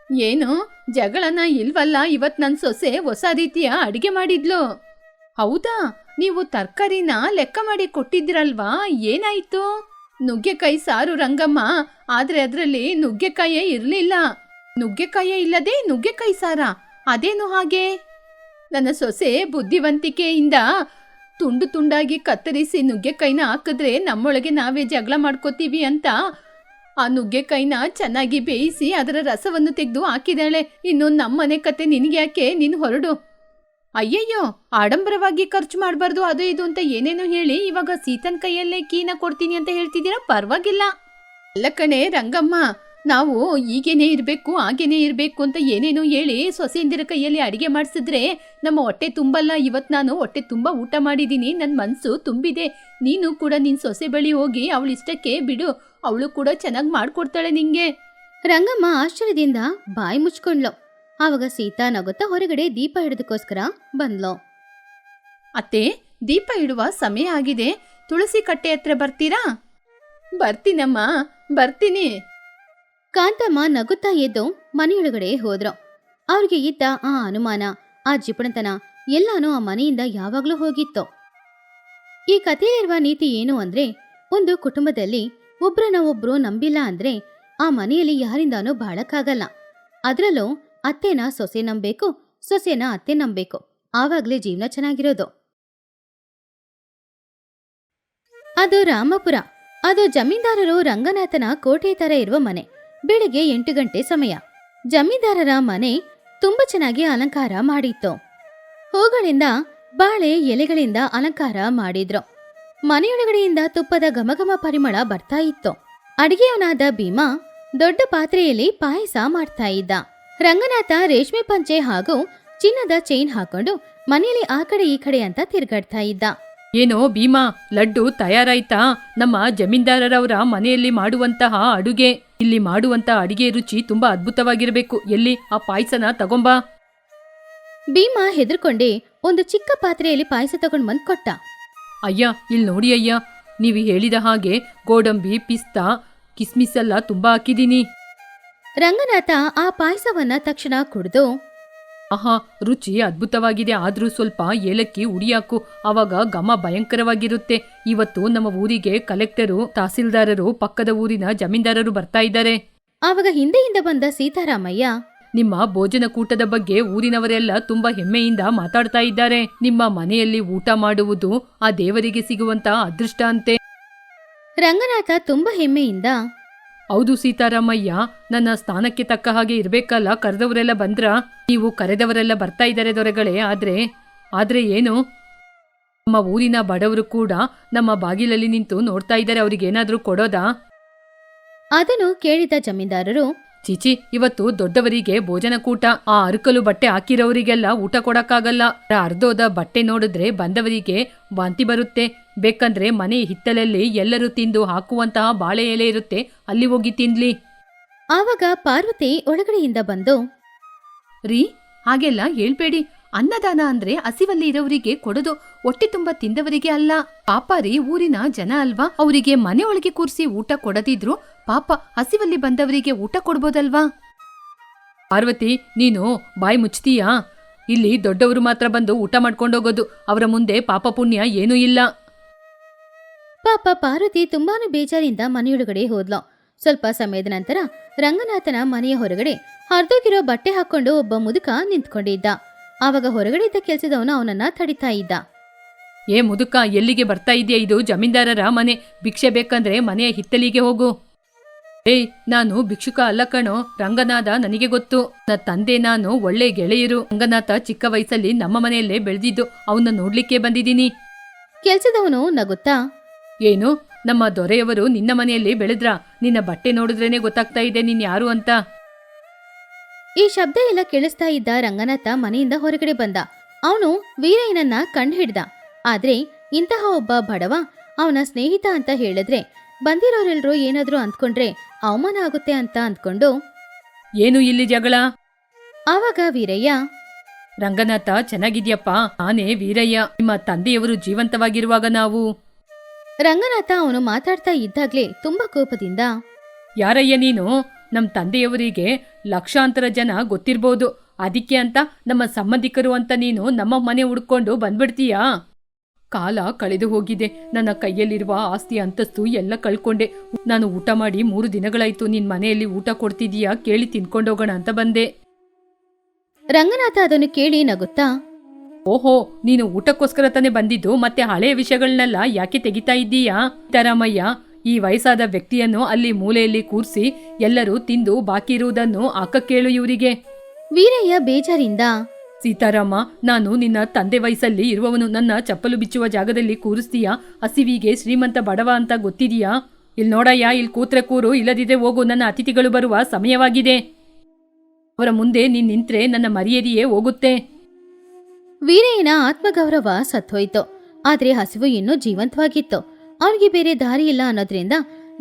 ಏನು ಜಗಳನ ಇಲ್ವಲ್ಲ, ಇವತ್ ನನ್ ಸೊಸೆ ಹೊಸ ರೀತಿಯ ಅಡಿಗೆ ಮಾಡಿದ್ಲು. ಹೌದಾ, ನೀವು ತರ್ಕಾರಿನ ಲೆಕ್ಕ ಮಾಡಿ ಕೊಟ್ಟಿದ್ರಲ್ವಾ, ಏನಾಯ್ತು? ನುಗ್ಗೆಕಾಯಿ ಸಾರು ರಂಗಮ್ಮ, ಆದ್ರೆ ಅದ್ರಲ್ಲಿ ನುಗ್ಗೆಕಾಯೇ ಇರ್ಲಿಲ್ಲ. ನುಗ್ಗೆಕಾಯೇ ಇಲ್ಲದೆ ನುಗ್ಗೆಕಾಯಿ ಸಾರ, ಅದೇನು ಹಾಗೆ? ನನ್ನ ಸೊಸೆ ಬುದ್ಧಿವಂತಿಕೆಯಿಂದ ತುಂಡು ತುಂಡಾಗಿ ಕತ್ತರಿಸಿ ನುಗ್ಗೆಕಾಯಿನ ಹಾಕಿದ್ರೆ ನಮ್ಮೊಳಗೆ ನಾವೇ ಜಗಳ ಮಾಡ್ಕೋತೀವಿ ಅಂತ ಆ ನುಗ್ಗೆಕಾಯಿನ ಚೆನ್ನಾಗಿ ಬೇಯಿಸಿ ಅದರ ರಸವನ್ನು ತೆಗೆದು ಹಾಕಿದಾಳೆ. ಇನ್ನು ನಮ್ಮನೆ ಕತೆ ನಿನಗೆ ಯಾಕೆ, ನೀನು ಹೊರಡು. ಅಯ್ಯಯ್ಯೋ, ಆಡಂಬರವಾಗಿ ಖರ್ಚು ಮಾಡಬಾರ್ದು, ಅದು ಇದು ಅಂತ ಏನೇನೋ ಹೇಳಿ ಇವಾಗ ಸೀತನ್ ಕೈಯಲ್ಲೇ ಕೀನ ಕೊಡ್ತೀನಿ ಅಂತ ಹೇಳ್ತಿದ್ದೀರಾ. ಪರವಾಗಿಲ್ಲ. ಅಲ್ಲ ಕಣೆ ರಂಗಮ್ಮ, ನಾವು ಈಗೇನೇ ಇರಬೇಕು ಹಾಗೇನೇ ಇರಬೇಕು ಅಂತ ಏನೇನೋ ಹೇಳಿ ಸೊಸೆಯಂದಿರ ಕೈಯಲ್ಲಿ ಅಡಿಗೆ ಮಾಡಿಸಿದ್ರೆ ನಮ್ಮ ಹೊಟ್ಟೆ ತುಂಬಲ್ಲ. ಇವತ್ತು ನಾನು ಹೊಟ್ಟೆ ತುಂಬ ಊಟ ಮಾಡಿದ್ದೀನಿ, ನನ್ನ ಮನಸ್ಸು ತುಂಬಿದೆ. ನೀನು ಕೂಡ ನಿನ್ನ ಸೊಸೆ ಬಳಿ ಹೋಗಿ ಅವಳ ಇಷ್ಟಕ್ಕೆ ಬಿಡು, ಅವಳು ಕೂಡ ಚೆನ್ನಾಗಿ ಮಾಡ್ಕೊಡ್ತಾಳೆ ನಿಂಗೆ. ರಂಗಮ್ಮ ಆಶ್ಚರ್ಯದಿಂದ ಬಾಯಿ ಮುಚ್ಕೊಂಡ್ಲು. ಆವಾಗ ಸೀತಾ ನಗುತ್ತಾ ಹೊರಗಡೆ ದೀಪ ಹಿಡಿದಕ್ಕೋಸ್ಕರ ಬಂದ್ಲು. ಅತ್ತೆ, ದೀಪ ಇಡುವ ಸಮಯ ಆಗಿದೆ, ತುಳಸಿ ಕಟ್ಟೆ ಹತ್ರ ಬರ್ತೀರಾ? ಬರ್ತೀನಮ್ಮ, ಬರ್ತೀನಿ. ಕಾಂತಮ್ಮ ನಗುತ್ತಾ ಎದ್ದು ಮನೆಯೊಳಗಡೆ ಹೋದ್ರು. ಅವ್ರಿಗೆ ಇದ್ದ ಆ ಅನುಮಾನ, ಆ ಜಿಪಣತನ ಎಲ್ಲಾನು ಆ ಮನೆಯಿಂದ ಯಾವಾಗ್ಲೂ ಹೋಗಿತ್ತು. ಈ ಕಥೆಯಲ್ಲಿರುವ ನೀತಿ ಏನು ಅಂದ್ರೆ, ಒಂದು ಕುಟುಂಬದಲ್ಲಿ ಒಬ್ರನ್ನ ಒಬ್ರು ನಂಬಿಲ್ಲ ಅಂದ್ರೆ ಆ ಮನೆಯಲ್ಲಿ ಯಾರಿಂದಾನೂ ಬಾಳಕ್ಕಾಗಲ್ಲ. ಅದ್ರಲ್ಲೂ ಅತ್ತೆನ ಸೊಸೆ ನಂಬೇಕು, ಸೊಸೆನ ಅತ್ತೆ ನಂಬೇಕು, ಆವಾಗ್ಲೇ ಜೀವನ ಚೆನ್ನಾಗಿರೋದು. ಅದು ರಾಮಪುರ. ಅದು ಜಮೀನ್ದಾರರು ರಂಗನಾಥನ ಕೋಟೆ ತರ ಇರುವ ಮನೆ. ಬೆಳಿಗ್ಗೆ 8 ಗಂಟೆ ಸಮಯ. ಜಮೀನ್ದಾರರ ಮನೆ ತುಂಬಾ ಚೆನ್ನಾಗಿ ಅಲಂಕಾರ ಮಾಡಿತ್ತು. ಹೂಗಳಿಂದ, ಬಾಳೆ ಎಲೆಗಳಿಂದ ಅಲಂಕಾರ ಮಾಡಿದ್ರು. ಮನೆಯೊಳಗಡೆಯಿಂದ ತುಪ್ಪದ ಘಮಘಮ ಪರಿಮಳ ಬರ್ತಾ ಇತ್ತು. ಅಡಿಗೆಯವನಾದ ಭೀಮಾ ದೊಡ್ಡ ಪಾತ್ರೆಯಲ್ಲಿ ಪಾಯಸ ಮಾಡ್ತಾ ಇದ್ದ. ರಂಗನಾಥ ರೇಷ್ಮೆ ಪಂಚೆ ಹಾಗೂ ಚಿನ್ನದ ಚೈನ್ ಹಾಕೊಂಡು ಮನೆಯಲ್ಲಿ ಆ ಕಡೆ ಈ ಕಡೆ ಅಂತ ತಿರ್ಗಾಡ್ತಾ ಇದ್ದ. ಏನೋ ಭೀಮಾ, ಲಡ್ಡು ತಯಾರಾಯ್ತಾ? ನಮ್ಮ ಜಮೀನ್ದಾರರವರ ಮನೆಯಲ್ಲಿ ಮಾಡುವಂತಹ ಅಡುಗೆ, ಇಲ್ಲಿ ಮಾಡುವಂತಹ ಅಡಿಗೆ ರುಚಿ ತುಂಬಾ ಅದ್ಭುತವಾಗಿರಬೇಕು. ಎಲ್ಲಿ ಆ ಪಾಯಸನ ತಗೊಂಬಾ. ಭೀಮಾ ಹೆದರ್ಕೊಂಡೆ ಒಂದು ಚಿಕ್ಕ ಪಾತ್ರೆಯಲ್ಲಿ ಪಾಯಸ ತಗೊಂಡ್ ಬಂದ್ ಕೊಟ್ಟ. ಅಯ್ಯ, ಇಲ್ಲಿ ನೋಡಿ ಅಯ್ಯ, ನೀವು ಹೇಳಿದ ಹಾಗೆ ಗೋಡಂಬಿ, ಪಿಸ್ತಾ, ಕಿಸ್ಮಿಸ್ ಎಲ್ಲ ತುಂಬಾ ಹಾಕಿದೀನಿ. ರಂಗನಾಥ ಆ ಪಾಯಸವನ್ನ ತಕ್ಷಣ ಕುಡಿದು, ಆಹಾ, ರುಚಿ ಅದ್ಭುತವಾಗಿದೆ, ಆದ್ರೂ ಸ್ವಲ್ಪ ಏಲಕ್ಕಿ ಹುಡಿ ಹಾಕು, ಆವಾಗ ಘಮ ಭಯಂಕರವಾಗಿರುತ್ತೆ. ಇವತ್ತು ನಮ್ಮ ಊರಿಗೆ ಕಲೆಕ್ಟರು, ತಹಸೀಲ್ದಾರರು, ಪಕ್ಕದ ಊರಿನ ಜಮೀನ್ದಾರರು ಬರ್ತಾ ಇದ್ದಾರೆ. ಆವಾಗ ಹಿಂದೆಯಿಂದ ಬಂದ ಸೀತಾರಾಮಯ್ಯ, ನಿಮ್ಮ ಭೋಜನ ಕೂಟದ ಬಗ್ಗೆ ಊರಿನವರೆಲ್ಲ ತುಂಬಾ ಹೆಮ್ಮೆಯಿಂದ ಮಾತಾಡ್ತಾ ಇದ್ದಾರೆ. ನಿಮ್ಮ ಮನೆಯಲ್ಲಿ ಊಟ ಮಾಡುವುದು ಆ ದೇವರಿಗೆ ಸಿಗುವಂತ ಅದೃಷ್ಟ ಅಂತೆ. ರಂಗನಾಥ ತುಂಬಾ ಹೆಮ್ಮೆಯಿಂದ, ಹೌದು ಸೀತಾರಾಮಯ್ಯ, ನನ್ನ ಸ್ಥಾನಕ್ಕೆ ತಕ್ಕ ಹಾಗೆ ಇರ್ಬೇಕಲ್ಲ. ಕರೆದವರೆಲ್ಲ ಬಂದ್ರ? ನೀವು ಕರೆದವರೆಲ್ಲ ಬರ್ತಾ ಇದ್ದಾರೆ ದೊರೆಗಳೇ, ಆದ್ರೆ ಏನು, ನಮ್ಮ ಊರಿನ ಬಡವರು ಕೂಡ ನಮ್ಮ ಬಾಗಿಲಲ್ಲಿ ನಿಂತು ನೋಡ್ತಾ ಇದ್ದಾರೆ. ಅವ್ರಿಗೇನಾದ್ರೂ ಕೊಡೋದಾ? ಅದನ್ನು ಕೇಳಿದ ಜಮೀನ್ದಾರರು, ಚಿಚಿ, ಇವತ್ತು ದೊಡ್ಡವರಿಗೆ ಭೋಜನ ಕೂಟ. ಆ ಅರಕಲು ಬಟ್ಟೆ ಹಾಕಿರೋರಿಗೆಲ್ಲ ಊಟ ಕೊಡಕ್ಕಾಗಲ್ಲ. ಅರ್ಧೋದ ಬಟ್ಟೆ ನೋಡಿದ್ರೆ ಬಂದವರಿಗೆ ವಾಂತಿ ಬರುತ್ತೆ. ಬೇಕಂದ್ರೆ ಮನೆ ಹಿತ್ತಲಲ್ಲಿ ಎಲ್ಲರೂ ತಿಂದು ಹಾಕುವಂತಹ ಬಾಳೆ ಎಲೆ ಇರುತ್ತೆ, ಅಲ್ಲಿ ಹೋಗಿ ತಿನ್ಲಿ. ಆವಾಗ ಪಾರ್ವತಿ ಒಳಗಡೆಯಿಂದ ಬಂದು, ರೀ, ಹಾಗೆಲ್ಲ ಹೇಳ್ಬೇಡಿ. ಅನ್ನದಾನ ಅಂದ್ರೆ ಹಸಿವಲ್ಲಿ ಇರೋರಿಗೆ ಕೊಡೋದು, ಹೊಟ್ಟೆ ತುಂಬ ತಿಂದವರಿಗೆ ಅಲ್ಲ. ಪಾಪ ರೀ, ಊರಿನ ಜನ ಅಲ್ವಾ, ಅವರಿಗೆ ಮನೆ ಒಳಗೆ ಕೂರಿಸಿ ಊಟ ಕೊಡದಿದ್ರು ಪಾಪ ಹಸಿವಲ್ಲಿ ಬಂದವರಿಗೆ ಊಟ ಕೊಡ್ಬೋದಲ್ವಾ? ಪಾರ್ವತಿ, ನೀನು ಬಾಯಿ ಮುಚ್ತೀಯಾ? ಇಲ್ಲಿ ದೊಡ್ಡವರು ಮಾತ್ರ ಬಂದು ಊಟ ಮಾಡ್ಕೊಂಡೋಗೋದು, ಅವರ ಮುಂದೆ ಪಾಪ ಪುಣ್ಯ ಏನೂ ಇಲ್ಲ. ಪಾಪ ಪಾರ್ವತಿ ತುಂಬಾನು ಬೇಜಾರಿಂದ ಮನೆಯೊಳಗಡೆ ಹೋದ್ಲು. ಸ್ವಲ್ಪ ಸಮಯದ ನಂತರ ರಂಗನಾಥನ ಮನೆಯ ಹೊರಗಡೆ ಹರಿದೋಗಿರೋ ಬಟ್ಟೆ ಹಾಕೊಂಡು ಒಬ್ಬ ಮುದುಕ ನಿಂತ್ಕೊಂಡಿದ್ದ. ಆವಾಗ ಹೊರಗಡೆ ಇದ್ದ ಕೆಲಸದವನು ಅವನನ್ನ ತಡಿತಾ ಇದ್ದ. ಏ ಮುದುಕ, ಎಲ್ಲಿಗೆ ಬರ್ತಾ ಇದೆಯಾ? ಇದು ಜಮೀನ್ದಾರರ ಮನೆ, ಭಿಕ್ಷೆ ಬೇಕಂದ್ರೆ ಮನೆಯ ಹಿತ್ತಲಿಗೆ ಹೋಗು. ಏಯ್, ನಾನು ಭಿಕ್ಷುಕ ಅಲ್ಲ ಕಣೋ, ರಂಗನಾಥ ನನಗೆ ಗೊತ್ತು. ನನ್ನ ತಂದೆ ನಾನು ಒಳ್ಳೆ ಗೆಳೆಯರು. ರಂಗನಾಥ ಚಿಕ್ಕ ವಯಸ್ಸಲ್ಲಿ ನಮ್ಮ ಮನೆಯಲ್ಲೇ ಬೆಳೆದಿದ್ದು, ಅವನ್ನ ನೋಡ್ಲಿಕ್ಕೆ ಬಂದಿದ್ದೀನಿ. ಕೆಲಸದವನು ನಗುತ್ತಾ, ಏನು, ನಮ್ಮ ದೊರೆಯವರು ನಿನ್ನ ಮನೆಯಲ್ಲಿ ಬೆಳೆದ್ರ? ನಿನ್ನ ಬಟ್ಟೆ ನೋಡಿದ್ರೇನೆ ಗೊತ್ತಾಗ್ತಾ ಇದೆ ನೀನ್ ಯಾರು ಅಂತ. ಈ ಶಬ್ದ ಎಲ್ಲ ಕೇಳಿಸ್ತಾ ಇದ್ದ ರಂಗನಾಥ ಮನೆಯಿಂದ ಹೊರಗಡೆ ಬಂದ. ಅವನು ವೀರಯ್ಯನನ್ನ ಕಂಡು ಹಿಡ್ದ. ಆದ್ರೆ ಇಂತಹ ಒಬ್ಬ ಬಡವ ಅವನ ಸ್ನೇಹಿತ ಅಂತ ಹೇಳಿದ್ರೆ ಬಂದಿರೋರೆಲ್ರೂ ಏನಾದ್ರೂ ಅಂದ್ಕೊಂಡ್ರೆ ಅವಮಾನ ಆಗುತ್ತೆ ಅಂತ ಅಂದ್ಕೊಂಡು ಏನು ಇಲ್ಲಿ ಜಗಳ? ಆವಾಗ ವೀರಯ್ಯ, ರಂಗನಾಥ ಚೆನ್ನಾಗಿದ್ಯಪ್ಪ, ನಾನೇ ವೀರಯ್ಯ. ನಿಮ್ಮ ತಂದೆಯವರು ಜೀವಂತವಾಗಿರುವಾಗ ನಾವು. ರಂಗನಾಥ ಅವನು ಮಾತಾಡ್ತಾ ಇದ್ದಾಗ್ಲೇ ತುಂಬಾ ಕೋಪದಿಂದ, ಯಾರಯ್ಯ ನೀನು? ನಮ್ಮ ತಂದೆಯವರಿಗೆ ಲಕ್ಷಾಂತರ ಜನ ಗೊತ್ತಿರ್ಬೋದು, ಅದಕ್ಕೆ ಅಂತ ನಮ್ಮ ಸಂಬಂಧಿಕರು ಅಂತ ನೀನು ನಮ್ಮ ಮನೆ ಹುಡ್ಕೊಂಡು ಬಂದ್ಬಿಡ್ತೀಯಾ? ಕಾಲ ಕಳೆದು ಹೋಗಿದೆ. ನನ್ನ ಕೈಯಲ್ಲಿರುವ ಆಸ್ತಿ ಅಂತಸ್ತು ಎಲ್ಲ ಕಳ್ಕೊಂಡೆ. ನಾನು ಊಟ ಮಾಡಿ 3 ದಿನಗಳಾಯ್ತು. ನಿನ್ ಮನೆಯಲ್ಲಿ ಊಟ ಕೊಡ್ತಿದೀಯಾ? ಕೇಳಿ ತಿನ್ಕೊಂಡೋಗೋಣ ಅಂತ ಬಂದೆ. ರಂಗನಾಥ ಅದನ್ನು ಕೇಳಿ ನಗುತ್ತಾ, ಓಹೋ, ನೀನು ಊಟಕ್ಕೋಸ್ಕರ ತಾನೇ ಬಂದಿದ್ದು, ಮತ್ತೆ ಹಳೆಯ ವಿಷಯಗಳನ್ನೆಲ್ಲ ಯಾಕೆ ತೆಗಿತಾ ಇದ್ದೀಯಾ? ಸೀತಾರಾಮಯ್ಯ ಈ ವಯಸ್ಸಾದ ವ್ಯಕ್ತಿಯನ್ನು ಅಲ್ಲಿ ಮೂಲೆಯಲ್ಲಿ ಕೂರಿಸಿ ಎಲ್ಲರೂ ತಿಂದು ಬಾಕಿ ಇರುವುದನ್ನು ಕೇಳು ಇವರಿಗೆ. ವೀರಯ್ಯ ಬೇಜಾರಿಂದ, ಸೀತಾರಾಮ, ನಾನು ನಿನ್ನ ತಂದೆ ವಯಸ್ಸಲ್ಲಿ ಇರುವವನು. ನನ್ನ ಚಪ್ಪಲು ಬಿಚ್ಚುವ ಜಾಗದಲ್ಲಿ ಕೂರಿಸ್ತೀಯಾ? ಹಸಿವಿಗೆ ಶ್ರೀಮಂತ ಬಡವ ಅಂತ ಗೊತ್ತಿದೀಯಾ? ಇಲ್ಲಿ ನೋಡಯ್ಯ, ಇಲ್ಲಿ ಕೂತ್ರೆ ಕೂರು, ಇಲ್ಲದಿದ್ರೆ ಹೋಗು. ನನ್ನ ಅತಿಥಿಗಳು ಬರುವ ಸಮಯವಾಗಿದೆ. ಅವರ ಮುಂದೆ ನೀನ್ ನಿಂತ್ರೆ ನನ್ನ ಮರ್ಯಾದೆಯೇ ಹೋಗುತ್ತೆ. ವೀರಯ್ಯನ ಆತ್ಮಗೌರವ ಸತ್ತೋಯ್ತು. ಆದ್ರೆ ಹಸಿವು ಇನ್ನೂ ಜೀವಂತವಾಗಿತ್ತು. ಅವನಿಗೆ ಬೇರೆ ದಾರಿ ಇಲ್ಲ ಅನ್ನೋದ್ರಿಂದ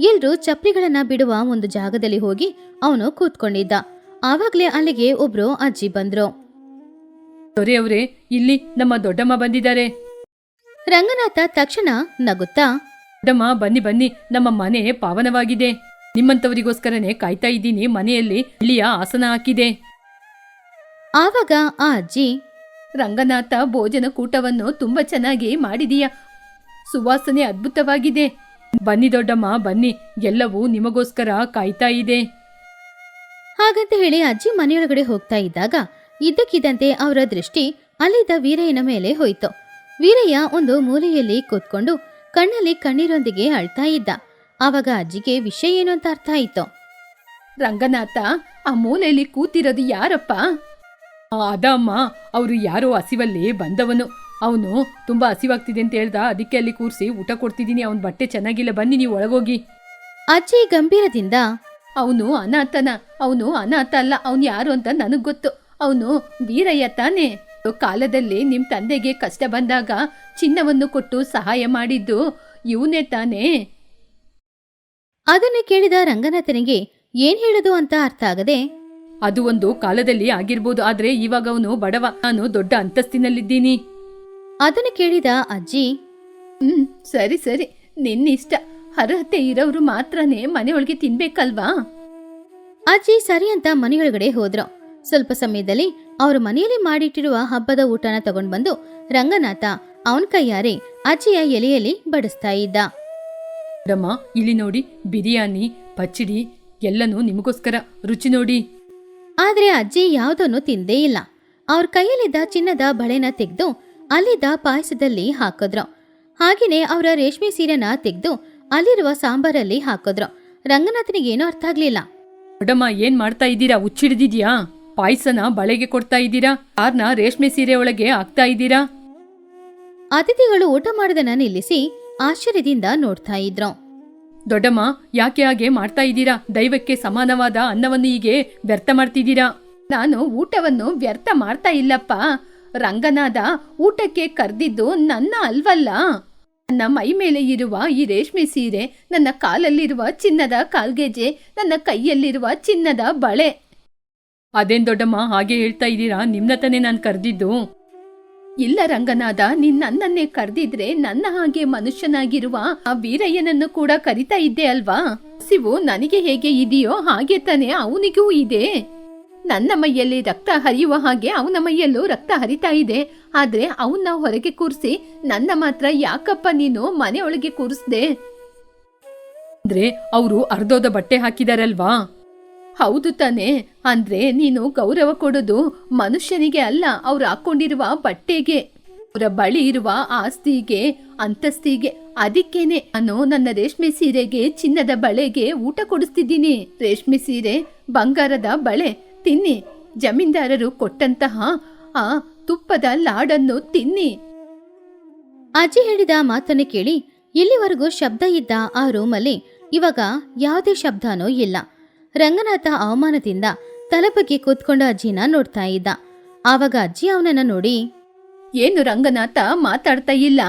ಎಲ್ರೂ ಚಪ್ಪಲಿಗಳನ್ನ ಬಿಡುವ ಒಂದು ಜಾಗದಲ್ಲಿ ಹೋಗಿ ಅವನು ಕೂತ್ಕೊಂಡಿದ್ದ. ಆವಾಗ್ಲೇ ಅಲ್ಲಿಗೆ ಒಬ್ರು ಅಜ್ಜಿ ಬಂದ್ರು. ದೊರೆಯವರೇ, ಇಲ್ಲಿ ನಮ್ಮ ದೊಡ್ಡಮ್ಮ ಬಂದಿದ್ದಾರೆ. ರಂಗನಾಥ ತಕ್ಷಣ ನಗುತ್ತಾ, ದೊಡ್ಡಮ್ಮ ಬನ್ನಿ ಬನ್ನಿ, ನಮ್ಮ ಮನೆ ಪಾವನವಾಗಿದೆ. ನಿಮ್ಮಂತವರಿಗೋಸ್ಕರನೇ ಕಾಯ್ತಾ ಇದ್ದೀನಿ. ಮನೆಯಲ್ಲಿ ಇಲ್ಲಿಯ ಆಸನ ಹಾಕಿದೆ. ಆವಾಗ ಆ ಅಜ್ಜಿ, ರಂಗನಾಥ, ಭೋಜನ ಕೂಟವನ್ನು ತುಂಬಾ ಚೆನ್ನಾಗಿ ಮಾಡಿದೀಯ. ಸುವಾಸನೆ ಅದ್ಭುತವಾಗಿದೆ. ಬನ್ನಿ ದೊಡ್ಡಮ್ಮ ಬನ್ನಿ, ಎಲ್ಲವೂ ನಿಮಗೋಸ್ಕರ ಕಾಯ್ತಾ ಇದೆ. ಹಾಗಂತ ಹೇಳಿ ಅಜ್ಜಿ ಮನೆಯೊಳಗಡೆ ಹೋಗ್ತಾ ಇದ್ದಾಗ ಇದ್ದಕ್ಕಿದ್ದಂತೆ ಅವರ ದೃಷ್ಟಿ ಅಲ್ಲಿದ್ದ ವೀರಯ್ಯನ ಮೇಲೆ ಹೋಯ್ತು. ವೀರಯ್ಯ ಒಂದು ಮೂಲೆಯಲ್ಲಿ ಕೂತ್ಕೊಂಡು ಕಣ್ಣಲ್ಲಿ ಕಣ್ಣೀರೊಂದಿಗೆ ಅಳ್ತಾ ಇದ್ದ. ಆವಾಗ ಅಜ್ಜಿಗೆ ವಿಷಯ ಏನು ಅಂತ ಅರ್ಥ ಆಯ್ತು. ರಂಗನಾಥ, ಆ ಮೂಲೆಯಲ್ಲಿ ಕೂತಿರೋದು ಯಾರಪ್ಪ? ಅದಮ್ಮ, ಅವರು ಯಾರೋ ಹಸಿವಲ್ಲಿ ಬಂದವನು. ಅವನು ತುಂಬಾ ಹಸಿವಾಗ್ತಿದೆ ಅಂತ ಹೇಳ್ದ, ಅದಕ್ಕೆ ಅಲ್ಲಿ ಕೂರಿಸಿ ಊಟ ಕೊಡ್ತಿದ್ದೀನಿ. ಅವನ ಬಟ್ಟೆ ಚೆನ್ನಾಗಿಲ್ಲ, ಬನ್ನಿ ನೀವು ಒಳಗೋಗಿ. ಅಜ್ಜಿ ಗಂಭೀರದಿಂದ, ಅವನು ಅನಾಥನ. ಅವನು ಅನಾಥ ಅಲ್ಲ, ಅವನು ಯಾರು ಅಂತ ನನಗ್ ಗೊತ್ತು. ಅವನು ವೀರಯ್ಯ ತಾನೆ. ಕಾಲದಲ್ಲಿ ನಿಮ್ ತಂದೆಗೆ ಕಷ್ಟ ಬಂದಾಗ ಚಿನ್ನವನ್ನು ಕೊಟ್ಟು ಸಹಾಯ ಮಾಡಿದ್ದು ಇವನೇ ತಾನೇ. ಅದನ್ನು ಕೇಳಿದ ರಂಗನಾಥನಿಗೆ ಏನ್ ಹೇಳುದು ಅಂತ ಅರ್ಥ ಆಗದೆ, ಅದು ಒಂದು ಕಾಲದಲ್ಲಿ ಆಗಿರ್ಬೋದು, ಆದ್ರೆ ಇವಾಗ ಅವನು ಬಡವ, ನಾನು ದೊಡ್ಡ ಅಂತಸ್ತಿನಲ್ಲಿದ್ದೀನಿ. ಅದನ್ನು ಕೇಳಿದ ಅಜ್ಜಿ, ಸರಿ ಸರಿ, ನಿನ್ನಿಷ್ಟ. ಅರ್ಹತೆ ಇರೋರು ಮಾತ್ರನೇ ಮನೆಯೊಳಗೆ ತಿನ್ಬೇಕಲ್ವಾ? ಅಜ್ಜಿ ಸರಿ ಅಂತ ಮನೆಯೊಳಗಡೆ ಹೋದ್ರು. ಸ್ವಲ್ಪ ಸಮಯದಲ್ಲಿ ಅವರು ಮನೆಯಲ್ಲಿ ಮಾಡಿಟ್ಟಿರುವ ಹಬ್ಬದ ಊಟನ ತಗೊಂಡ್ ಬಂದು ರಂಗನಾಥ ಅವನ ಕೈಯಾರೆ ಅಜ್ಜಿಯ ಎಲೆಯಲ್ಲಿ ಬಡಿಸ್ತಾ ಇದ್ದ. ದೊಡ್ಡಮ್ಮ, ಇಲ್ಲಿ ನೋಡಿ, ಬಿರಿಯಾನಿ, ಪಚ್ಚಡಿ ಎಲ್ಲನೂ ನಿಮಗೋಸ್ಕರ. ರುಚಿ ನೋಡಿ. ಆದ್ರೆ ಅಜ್ಜಿ ಯಾವುದನ್ನು ತಿಂದೇ ಇಲ್ಲ. ಅವ್ರ ಕೈಯಲ್ಲಿದ್ದ ಚಿನ್ನದ ಬಳೆನ ತೆಗೆದು ಅಲ್ಲಿದ್ದ ಪಾಯಸದಲ್ಲಿ ಹಾಕಿದ್ರು. ಹಾಗೇನೆ ಅವರ ರೇಷ್ಮೆ ಸೀರೆನ ತೆಗೆದು ಅಲ್ಲಿರುವ ಸಾಂಬಾರಲ್ಲಿ ಹಾಕಿದ್ರು. ರಂಗನಾಥನಿಗೇನೂ ಅರ್ಥ ಆಗ್ಲಿಲ್ಲ. ದೊಡ್ಡಮ್ಮ, ಏನ್ ಮಾಡ್ತಾ ಇದ್ದೀರಾ? ಹುಚ್ಚಿಡ್ದಿದ್ಯಾ? ಪಾಯಸನ ಬಳೆಗೆ ಕೊಡ್ತಾ ಇದ್ದೀರಾ? ಕಾರ್ನ ರೇಷ್ಮೆ ಸೀರೆ ಒಳಗೆ ಹಾಕ್ತಾ ಇದ್ದೀರಾ? ಅತಿಥಿಗಳು ಊಟ ಮಾಡೋದನ್ನ ನಿಲ್ಲಿಸಿ ಆಶ್ಚರ್ಯದಿಂದ ನೋಡ್ತಾ ಇದ್ರು. ದೊಡ್ಡಮ್ಮ, ಯಾಕೆ ಹಾಗೆ ಮಾಡ್ತಾ ಇದ್ದೀರಾ? ದೈವಕ್ಕೆ ಸಮಾನವಾದ ಅನ್ನವನ್ನು ಹೀಗೆ ವ್ಯರ್ಥ ಮಾಡ್ತಿದ್ದೀರಾ? ನಾನು ಊಟವನ್ನು ವ್ಯರ್ಥ ಮಾಡ್ತಾ ಇಲ್ಲಪ್ಪ. ರಂಗನಾಥ ಊಟಕ್ಕೆ ಕರೆದಿದ್ದು ನನ್ನ ಅಲ್ವಲ್ಲ. ನನ್ನ ಮೈ ಮೇಲೆ ಇರುವ ಈ ರೇಷ್ಮೆ ಸೀರೆ, ನನ್ನ ಕಾಲಲ್ಲಿರುವ ಚಿನ್ನದ ಕಾಲ್ಗೆಜೆ, ನನ್ನ ಕೈಯಲ್ಲಿರುವ ಚಿನ್ನದ ಬಳೆ. ಅದೇನ್ ದೊಡ್ಡಮ್ಮ ಹಾಗೆ ಹೇಳ್ತಾ ಇದ್ದೀರಾ? ನಿಮ್ನ ತಾನೇ ನಾನು ಕರೆದಿದ್ದು. ಇಲ್ಲ ರಂಗನಾಥ, ನೀನ್ ನನ್ನನ್ನೇ ಕರೆದಿದ್ರೆ ನನ್ನ ಹಾಗೆ ಮನುಷ್ಯನಾಗಿರುವ ಆ ವೀರಯ್ಯನನ್ನು ಕೂಡ ಕರಿತಾ ಇದ್ದೆ ಅಲ್ವಾ? ಹಸಿವು ನನಗೆ ಹೇಗೆ ಇದೆಯೋ ಹಾಗೆ ತಾನೇ ಅವನಿಗೂ ಇದೆ. ನನ್ನ ಮೈಯಲ್ಲಿ ರಕ್ತ ಹರಿಯುವ ಹಾಗೆ ಅವನ ಮೈಯಲ್ಲೂ ರಕ್ತ ಹರಿತಾ ಇದೆ. ಆದ್ರೆ ಅವನ್ನ ಹೊರಗೆ ಕೂರಿಸಿ ನನ್ನ ಮಾತ್ರ ಯಾಕಪ್ಪ ನೀನು ಮನೆಯೊಳಗೆ ಕೂರಿಸ್ದೆ? ಅಂದ್ರೆ ಅವರು ಅರ್ಧೋದ ಬಟ್ಟೆ ಹಾಕಿದಾರಲ್ವಾ? ಹೌದು ತಾನೆ. ಅಂದ್ರೆ ನೀನು ಗೌರವ ಕೊಡೋದು ಮನುಷ್ಯನಿಗೆ ಅಲ್ಲ, ಅವ್ರು ಹಾಕೊಂಡಿರುವ ಬಟ್ಟೆಗೆ, ಅವರ ಬಳಿ ಇರುವ ಆಸ್ತಿಗೆ, ಅಂತಸ್ತಿಗೆ. ಅದಕ್ಕೇನೆ ನಾನು ನನ್ನ ರೇಷ್ಮೆ ಸೀರೆಗೆ, ಚಿನ್ನದ ಬಳೆಗೆ ಊಟ ಕೊಡಿಸ್ತಿದ್ದೀನಿ. ರೇಷ್ಮೆ ಸೀರೆ, ಬಂಗಾರದ ಬಳೆ ತಿನ್ನಿ. ಜಮೀನ್ದಾರರು ಕೊಟ್ಟಂತಹ ಆ ತುಪ್ಪದ ಲಾಡನ್ನು ತಿನ್ನಿ. ಅಜ್ಜಿ ಹೇಳಿದ ಮಾತನ್ನು ಕೇಳಿ ಇಲ್ಲಿವರೆಗೂ ಶಬ್ದ ಇದ್ದ ಆ ರೂಮಲ್ಲಿ ಇವಾಗ ಯಾವುದೇ ಶಬ್ದನೂ ಇಲ್ಲ. ರಂಗನಾಥ ಅವಮಾನದಿಂದ ತಲೆ ಕೂತ್ಕೊಂಡು ಅಜ್ಜಿನ ನೋಡ್ತಾ ಇದ್ದ. ಆವಾಗ ಅಜ್ಜಿ ಅವನನ್ನ ನೋಡಿ, ಏನು ರಂಗನಾಥ ಮಾತಾಡ್ತಾ ಇಲ್ಲ?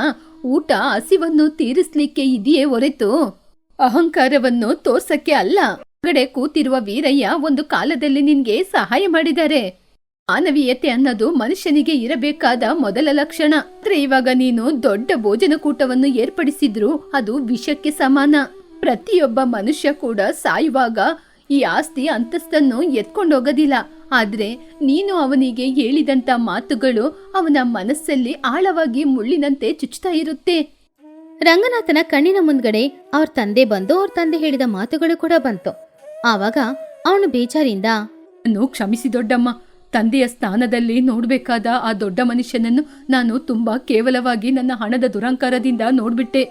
ಊಟ ಹಸಿವನ್ನು ತೀರಿಸ್ಲಿಕ್ಕೆ ಇದೆಯೇ ಹೊರತು ಅಹಂಕಾರವನ್ನು ತೋರ್ಸಕ್ಕೆ ಅಲ್ಲ. ಹೊರಗಡೆ ಕೂತಿರುವ ವೀರಯ್ಯ ಒಂದು ಕಾಲದಲ್ಲಿ ನಿನ್ಗೆ ಸಹಾಯ ಮಾಡಿದ್ದಾರೆ. ಮಾನವೀಯತೆ ಅನ್ನೋದು ಮನುಷ್ಯನಿಗೆ ಇರಬೇಕಾದ ಮೊದಲ ಲಕ್ಷಣ. ಆದ್ರೆ ಇವಾಗ ನೀನು ದೊಡ್ಡ ಭೋಜನಕೂಟವನ್ನು ಏರ್ಪಡಿಸಿದ್ರು ಅದು ವಿಷಕ್ಕೆ ಸಮಾನ. ಪ್ರತಿಯೊಬ್ಬ ಮನುಷ್ಯ ಕೂಡ ಸಾಯುವಾಗ ಈ ಆಸ್ತಿ ಅಂತಸ್ತನ್ನು ಎತ್ಕೊಂಡೋಗೋದಿಲ್ಲ. ಆದ್ರೆ ನೀನು ಅವನಿಗೆ ಹೇಳಿದಂತ ಮಾತುಗಳು ಅವನ ಮನಸ್ಸಲ್ಲಿ ಆಳವಾಗಿ ಮುಳ್ಳಿನಂತೆ ಚುಚ್ಚುತ್ತಾ ಇರುತ್ತೆ. ರಂಗನಾಥನ ಕಣ್ಣಿನ ಮುಂದ್ಗಡೆ ಅವ್ರ ತಂದೆ ಬಂದು ಅವ್ರ ತಂದೆ ಹೇಳಿದ ಮಾತುಗಳು ಕೂಡ ಬಂತು. ಆವಾಗ ಅವನು ಬೇಜಾರಿಂದ, ನಾನು ಕ್ಷಮಿಸಿ ದೊಡ್ಡಮ್ಮ. ತಂದೆಯ ಸ್ಥಾನದಲ್ಲಿ ನೋಡ್ಬೇಕಾದ ಆ ದೊಡ್ಡ ಮನುಷ್ಯನನ್ನು ನಾನು ತುಂಬಾ ಕೇವಲವಾಗಿ ನನ್ನ ಹಣದ ದುರಂಕಾರದಿಂದ ನೋಡ್ಬಿಟ್ಟೆ.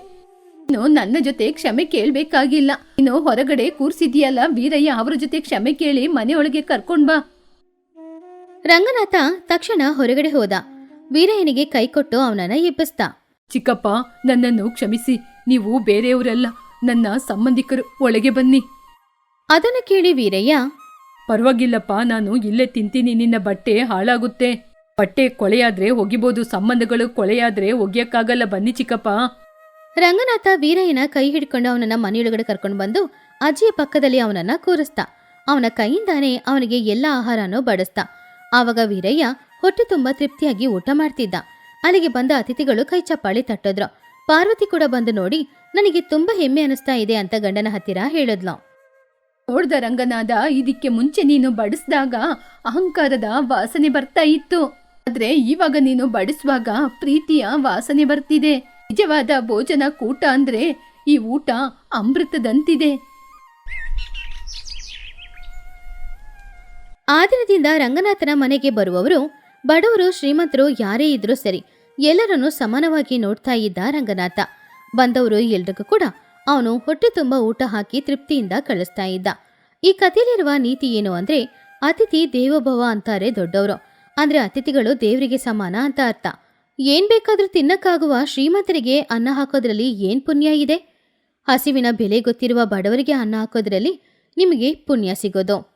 ನೀನು ನನ್ನ ಜೊತೆ ಕ್ಷಮೆ ಕೇಳ್ಬೇಕಾಗಿಲ್ಲ. ನೀನು ಹೊರಗಡೆ ಕೂರ್ಸಿದ್ಯಲ್ಲ ವೀರಯ್ಯ, ಅವ್ರ ಜೊತೆ ಕ್ಷಮೆ ಕೇಳಿ ಮನೆಯೊಳಗೆ ಕರ್ಕೊಂಡ್ ಬಾ. ರಂಗನಾಥ ತಕ್ಷಣ ಹೊರಗಡೆ ಹೋದ. ವೀರಯ್ಯನಿಗೆ ಕೈ ಕೊಟ್ಟು ಅವನನ್ನ ಎಬ್ಬಿಸ್ದ. ಚಿಕ್ಕಪ್ಪ, ನನ್ನನ್ನು ಕ್ಷಮಿಸಿ. ನೀವು ಬೇರೆಯವರಲ್ಲ, ನನ್ನ ಸಂಬಂಧಿಕರು. ಒಳಗೆ ಬನ್ನಿ. ಅದನ್ನು ಕೇಳಿ ವೀರಯ್ಯ, ಪರವಾಗಿಲ್ಲಪ್ಪ, ನಾನು ಇಲ್ಲೇ ತಿಂತೀನಿ. ನಿನ್ನ ಬಟ್ಟೆ ಹಾಳಾಗುತ್ತೆ. ಬಟ್ಟೆ ಕೊಳೆಯಾದ್ರೆ ಒಗಿಬೋದು, ಸಂಬಂಧಗಳು ಕೊಳೆಯಾದ್ರೆ ಒಗಿಯಕ್ಕಾಗಲ್ಲ. ಬನ್ನಿ ಚಿಕ್ಕಪ್ಪ. ರಂಗನಾಥ ವೀರಯ್ಯನ ಕೈ ಹಿಡ್ಕೊಂಡು ಅವನನ್ನ ಮನೆಯೊಳಗಡೆ ಕರ್ಕೊಂಡು ಬಂದು ಅಜ್ಜಿಯ ಪಕ್ಕದಲ್ಲಿ ಅವನನ್ನ ಕೂರಿಸ್ದ. ಅವನ ಕೈಯಿಂದಾನೇ ಅವನಿಗೆ ಎಲ್ಲ ಆಹಾರನೂ ಬಡಿಸ್ದ. ಆವಾಗ ವೀರಯ್ಯ ಹೊಟ್ಟೆ ತುಂಬ ತೃಪ್ತಿಯಾಗಿ ಊಟ ಮಾಡ್ತಿದ್ದ. ಅಲ್ಲಿಗೆ ಬಂದ ಅತಿಥಿಗಳು ಕೈ ಚಪ್ಪಾಳಿ ತಟ್ಟಿದ್ರು. ಪಾರ್ವತಿ ಕೂಡ ಬಂದು ನೋಡಿ, ನನಗೆ ತುಂಬಾ ಹೆಮ್ಮೆ ಅನಿಸ್ತಾ ಇದೆ ಅಂತ ಗಂಡನ ಹತ್ತಿರ ಹೇಳಿದ್ಲು. ನೋಡ್ದ ರಂಗನಾಥ, ಇದಕ್ಕೆ ಮುಂಚೆ ನೀನು ಬಡಿಸಿದಾಗ ಅಹಂಕಾರದ ವಾಸನೆ ಬರ್ತಾ ಇತ್ತು. ಆದ್ರೆ ಇವಾಗ ನೀನು ಬಡಿಸುವಾಗ ಪ್ರೀತಿಯ ವಾಸನೆ ಬರ್ತಿದೆ. ನಿಜವಾದ ಭೋಜನ ಕೂಟ ಅಂದ್ರೆ ಈ ಊಟ ಅಮೃತದಂತಿದೆ. ಆ ದಿನದಿಂದ ರಂಗನಾಥನ ಮನೆಗೆ ಬರುವವರು ಬಡವರು ಶ್ರೀಮಂತರು ಯಾರೇ ಇದ್ರೂ ಸರಿ, ಎಲ್ಲರನ್ನೂ ಸಮಾನವಾಗಿ ನೋಡ್ತಾ ಇದ್ದ ರಂಗನಾಥ. ಬಂದವರು ಎಲ್ರಿಗೂ ಕೂಡ ಅವನು ಹೊಟ್ಟೆ ತುಂಬ ಊಟ ಹಾಕಿ ತೃಪ್ತಿಯಿಂದ ಕಳಿಸ್ತಾ ಇದ್ದ. ಈ ಕಥೆಯಲ್ಲಿರುವ ನೀತಿ ಏನು ಅಂದ್ರೆ, ಅತಿಥಿ ದೇವೋಭವ ಅಂತಾರೆ ದೊಡ್ಡವರು. ಅಂದ್ರೆ ಅತಿಥಿಗಳು ದೇವರಿಗೆ ಸಮಾನ ಅಂತ ಅರ್ಥ. ಏನ್ ಬೇಕಾದ್ರೂ ತಿನ್ನಕ್ಕಾಗುವ ಶ್ರೀಮಂತರಿಗೆ ಅನ್ನ ಹಾಕೋದ್ರಲ್ಲಿ ಏನ್ ಪುಣ್ಯ ಇದೆ? ಹಸಿವಿನ ಬೆಲೆ ಗೊತ್ತಿರುವ ಬಡವರಿಗೆ ಅನ್ನ ಹಾಕೋದ್ರಲ್ಲಿ ನಿಮಗೆ ಪುಣ್ಯ ಸಿಗೋದು.